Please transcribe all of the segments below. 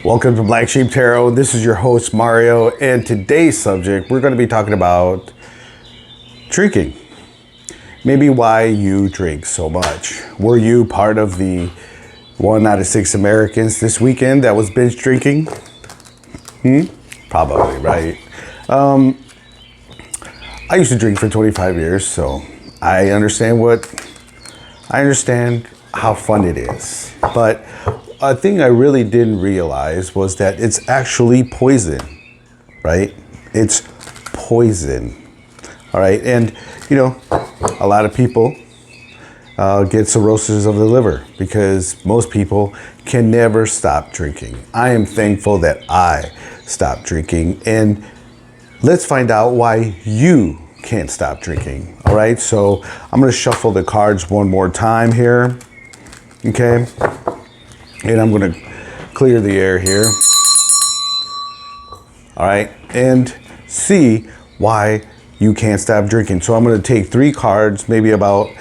Welcome to Black Sheep Tarot. This is your host Mario, and today's subject we're going to be talking about drinking. Maybe why you drink so much. Were you part of the 1 out of 6 Americans this weekend that was binge drinking? Probably, right? I used to drink for 25 years, so I understand how fun it is. But a thing I really didn't realize was that it's actually poison, right? It's poison, all right? And, a lot of people get cirrhosis of the liver because most people can never stop drinking. I am thankful that I stopped drinking, and let's find out why you can't stop drinking, all right? So I'm gonna shuffle the cards one more time here, okay? And I'm gonna clear the air here, all right? And see why you can't stop drinking. So I'm gonna take 3 cards, maybe about,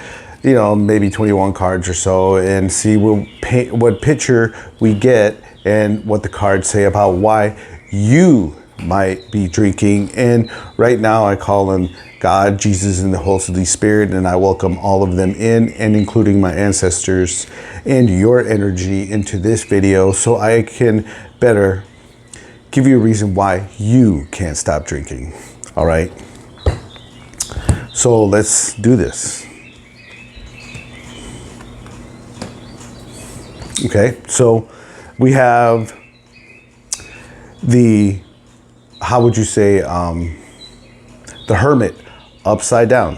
maybe 21 cards or so, and see what picture we get and what the cards say about why you might be drinking. And right now I call on God, Jesus, and the Holy Spirit, and I welcome all of them in, and including my ancestors and your energy into this video so I can better give you a reason why you can't stop drinking. All right, so let's do this. Okay, so we have the, how would you say, the Hermit upside down.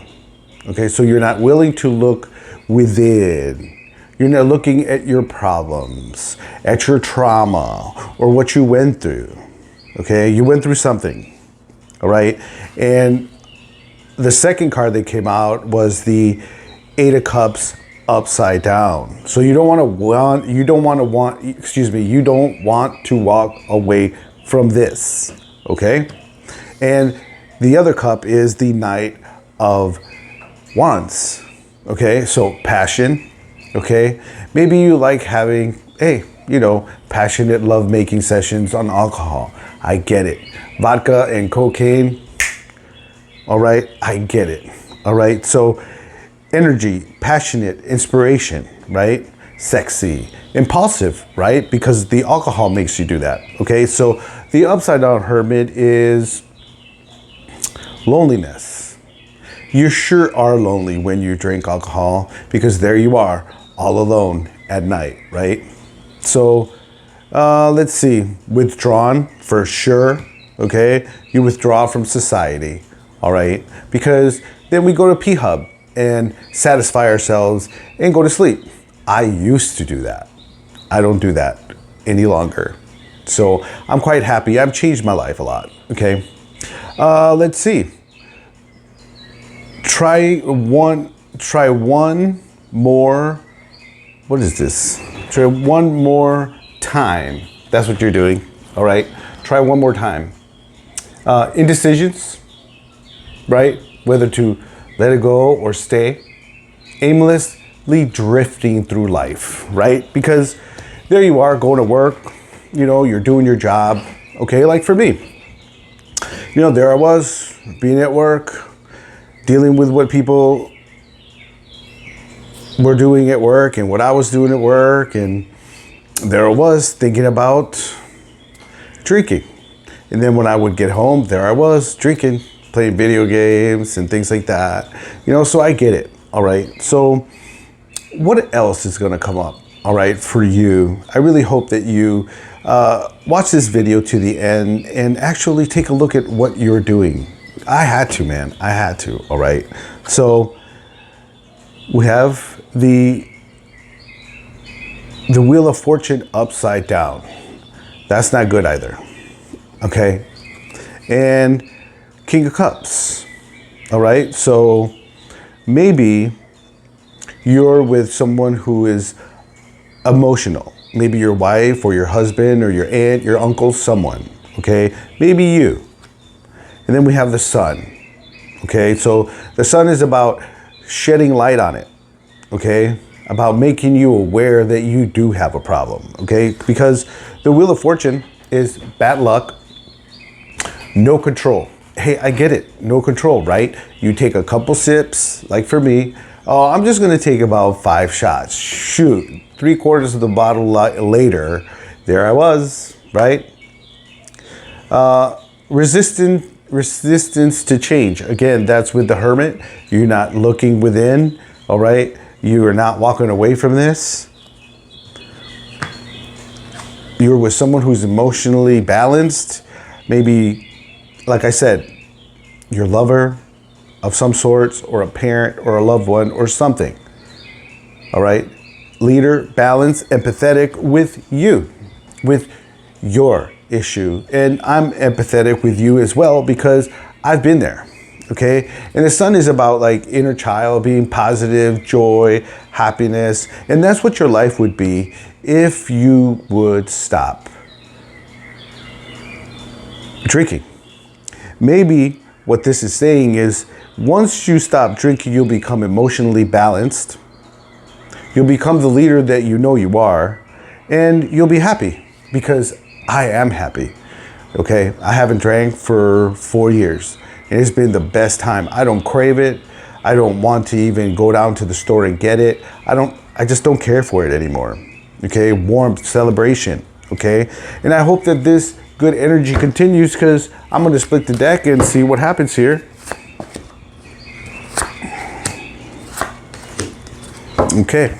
Okay, so you're not willing to look within. You're not looking at your problems, at your trauma, or what you went through. Okay, you went through something, all right? And the second card that came out was the 8 of Cups upside down. So you don't want to walk away from this, okay? And the other cup is the Knight of Wands, okay? So passion, okay? Maybe you like having, passionate love-making sessions on alcohol. I get it. Vodka and cocaine, all right? I get it, all right? So energy, passionate, inspiration, right? Sexy, impulsive, right? Because the alcohol makes you do that, okay? So the upside down Hermit is loneliness. You sure are lonely when you drink alcohol, because there you are, all alone at night, right? So let's see, withdrawn for sure, okay? You withdraw from society, all right? Because then we go to P-Hub and satisfy ourselves and go to sleep. I used to do that. I don't do that any longer. So I'm quite happy. I've changed my life a lot, okay? Let's see. Try one more, what is this? Try one more time. That's what you're doing, all right? Try one more time. Indecisions, right? Whether to let it go or stay. Aimlessly drifting through life, right? Because there you are going to work, you're doing your job, okay? Like for me, there I was being at work, dealing with what people were doing at work and what I was doing at work, and there I was thinking about drinking. And then when I would get home, there I was drinking, playing video games and things like that. So I get it, all right? So what else is gonna come up, all right, for you? I really hope that you watch this video to the end and actually take a look at what you're doing. I had to, man. I had to, all right? So we have the Wheel of Fortune upside down. That's not good either, okay? And King of Cups, all right? So maybe you're with someone who is emotional. Maybe your wife or your husband or your aunt, your uncle, someone, okay? Maybe you. And then we have the Sun, okay? So the Sun is about shedding light on it, okay? about making you aware that you do have a problem, okay? Because the Wheel of Fortune is bad luck, no control. Hey, I get it, no control, right? You take a couple sips, like for me, oh, I'm just gonna take about 5 shots. Shoot, 3/4 of the bottle later, there I was, right? Resistance to change. Again, that's with the hermit. You're not looking within, all right? You are not walking away from this. You're with someone who's emotionally balanced. Maybe, like I said, your lover of some sorts, or a parent, or a loved one, or something. All right? Leader, balanced, empathetic with you, with your issue. And I'm empathetic with you as well because I've been there. Okay? And the sun is about like inner child, being positive, joy, happiness. And that's what your life would be if you would stop drinking. Maybe what this is saying is once you stop drinking, you'll become emotionally balanced. You'll become the leader that you know you are, and you'll be happy because I am happy. Okay, I haven't drank for 4 years and it's been the best time. I don't crave it. I don't want to even go down to the store and get it. I just don't care for it anymore. Okay, warmth, celebration. Okay, and I hope that this good energy continues because I'm going to split the deck and see what happens here. Okay,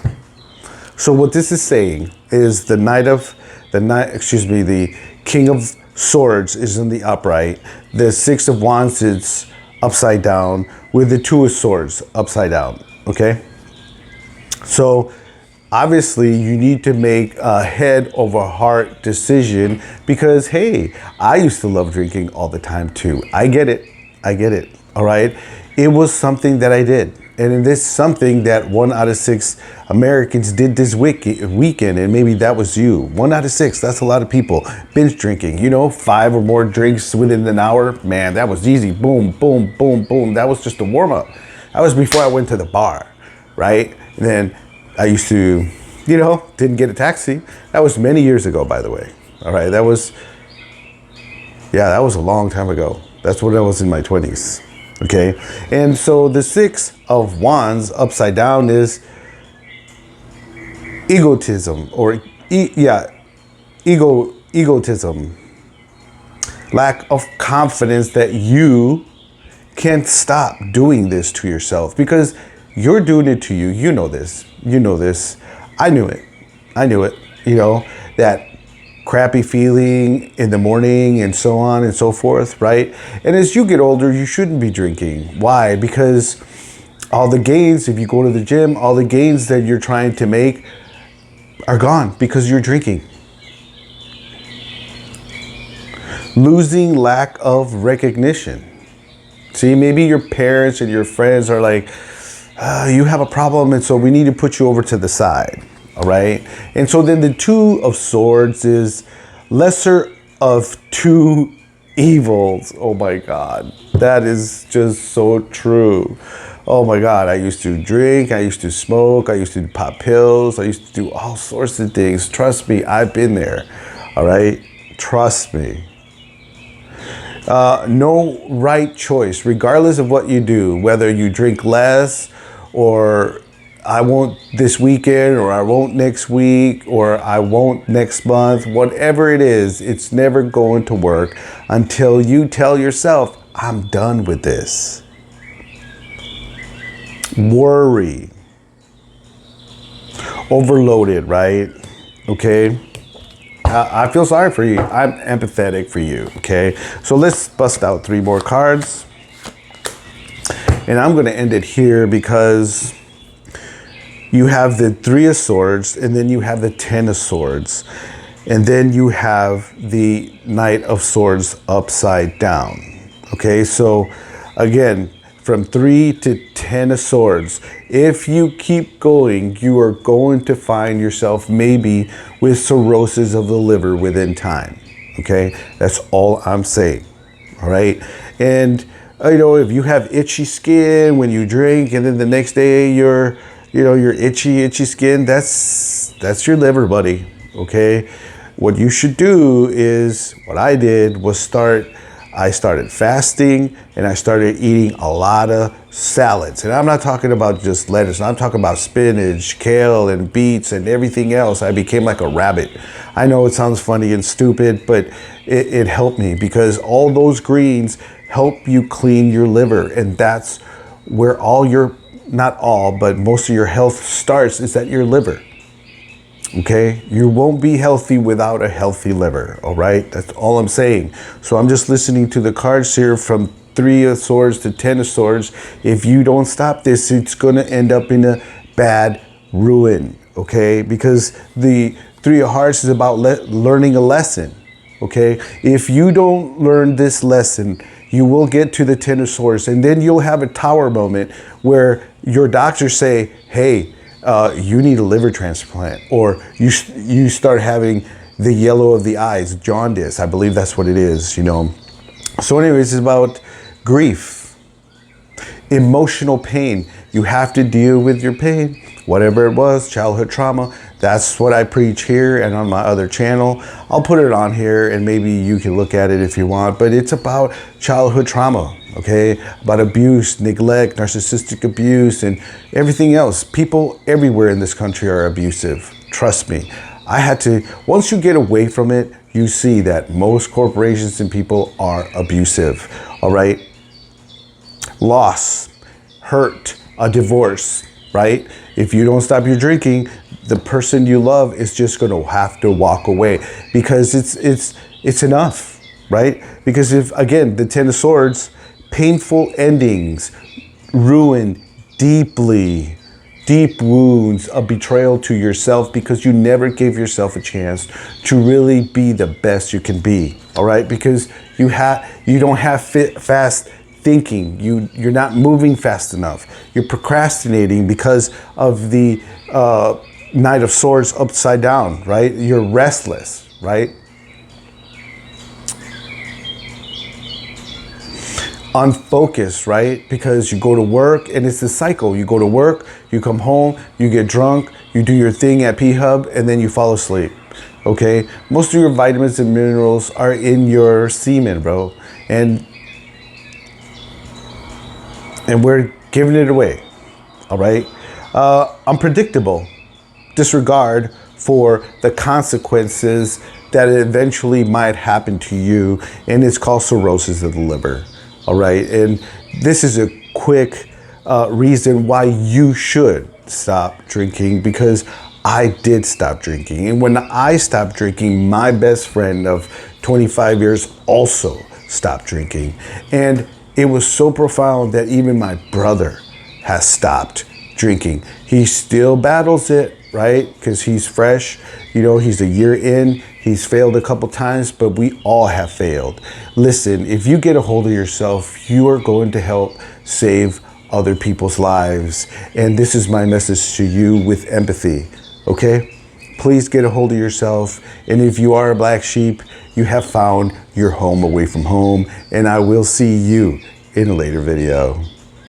so what this is saying is the King of Swords is in the upright. The Six of Wands is upside down with the Two of Swords upside down. Okay, so obviously you need to make a head over heart decision because, hey, I used to love drinking all the time too. I get it. All right. It was something that I did. And it is something that 1 out of 6 Americans did this weekend. And maybe that was you. 1 out of 6. That's a lot of people. Binge drinking, 5 or more drinks within an hour. Man, that was easy. Boom, boom, boom, boom. That was just a warm up. That was before I went to the bar, right? And then I used to, didn't get a taxi. That was many years ago, by the way. All right. That was a long time ago. That's when I was in my 20s. Okay. And so the Six of Wands upside down is egotism egotism. Lack of confidence that you can't stop doing this to yourself because you're doing it to you. You know this. I knew it. That crappy feeling in the morning and so on and so forth, right? And as you get older, you shouldn't be drinking. Why? Because all the gains, if you go to the gym, all the gains that you're trying to make are gone because you're drinking. Losing lack of recognition. See, maybe your parents and your friends are like, you have a problem, and so we need to put you over to the side. All right. And so then the Two of Swords is lesser of two evils. Oh my God. That is just so true. Oh my God. I used to drink. I used to smoke. I used to pop pills. I used to do all sorts of things. Trust me, I've been there. All right. Trust me. No right choice, regardless of what you do, whether you drink less or I won't this weekend, or I won't next week, or I won't next month, whatever it is, it's never going to work until you tell yourself, I'm done with this. Worry. Overloaded, right? Okay. I feel sorry for you. I'm empathetic for you. Okay. So let's bust out 3 more cards. And I'm going to end it here because you have the 3 of Swords, and then you have the 10 of Swords, and then you have the Knight of Swords upside down. Okay, so again, from 3 to 10 of Swords, if you keep going, you are going to find yourself maybe with cirrhosis of the liver within time. Okay, that's all I'm saying. All right, and if you have itchy skin when you drink, and then the next day you're your itchy skin, that's your liver, buddy. Okay. What you should do is, what I did was I started fasting, and I started eating a lot of salads. And I'm not talking about just lettuce. I'm talking about spinach, kale, and beets, and everything else. I became like a rabbit. I know it sounds funny and stupid, but it helped me, because all those greens help you clean your liver. And that's where not all, but most of your health starts, is at your liver. Okay, you won't be healthy without a healthy liver. All right, that's all I'm saying. So I'm just listening to the cards here, from 3 of Swords to 10 of Swords. If you don't stop this, it's going to end up in a bad ruin. Okay, because the 3 of Hearts is about learning a lesson. Okay, if you don't learn this lesson, you will get to the 10 of Swords, and then you'll have a tower moment where your doctors say, hey, you need a liver transplant, or you start having the yellow of the eyes, jaundice. I believe that's what it is, So anyways, it's about grief, emotional pain. You have to deal with your pain, whatever it was, childhood trauma. That's what I preach here and on my other channel. I'll put it on here, and maybe you can look at it if you want, but it's about childhood trauma. Okay, about abuse, neglect, narcissistic abuse, and everything else. People everywhere in this country are abusive. Trust me. Once you get away from it, you see that most corporations and people are abusive. All right. Loss, hurt, a divorce, right? If you don't stop your drinking, the person you love is just going to have to walk away, because it's enough, right? Because if, again, the 10 of Swords, painful endings, ruin, deep wounds, a betrayal to yourself, because you never gave yourself a chance to really be the best you can be. All right, because you don't have fast thinking. You're not moving fast enough. You're procrastinating because of the Knight of Swords upside down. Right, you're restless. Right. Unfocused, right? Because you go to work, and it's the cycle. You go to work, you come home, you get drunk, you do your thing at P-Hub, and then you fall asleep. Okay? Most of your vitamins and minerals are in your semen, bro. And we're giving it away. All right? Unpredictable. Disregard for the consequences that eventually might happen to you, and it's called cirrhosis of the liver. All right, and this is a quick reason why you should stop drinking, because I did stop drinking. And when I stopped drinking, my best friend of 25 years also stopped drinking. And it was so profound that even my brother has stopped drinking. He still battles it, right? Because he's fresh. He's a year in. He's failed a couple times, but we all have failed. Listen, if you get a hold of yourself, you are going to help save other people's lives. And this is my message to you with empathy, okay? Please get a hold of yourself. And if you are a black sheep, you have found your home away from home. And I will see you in a later video.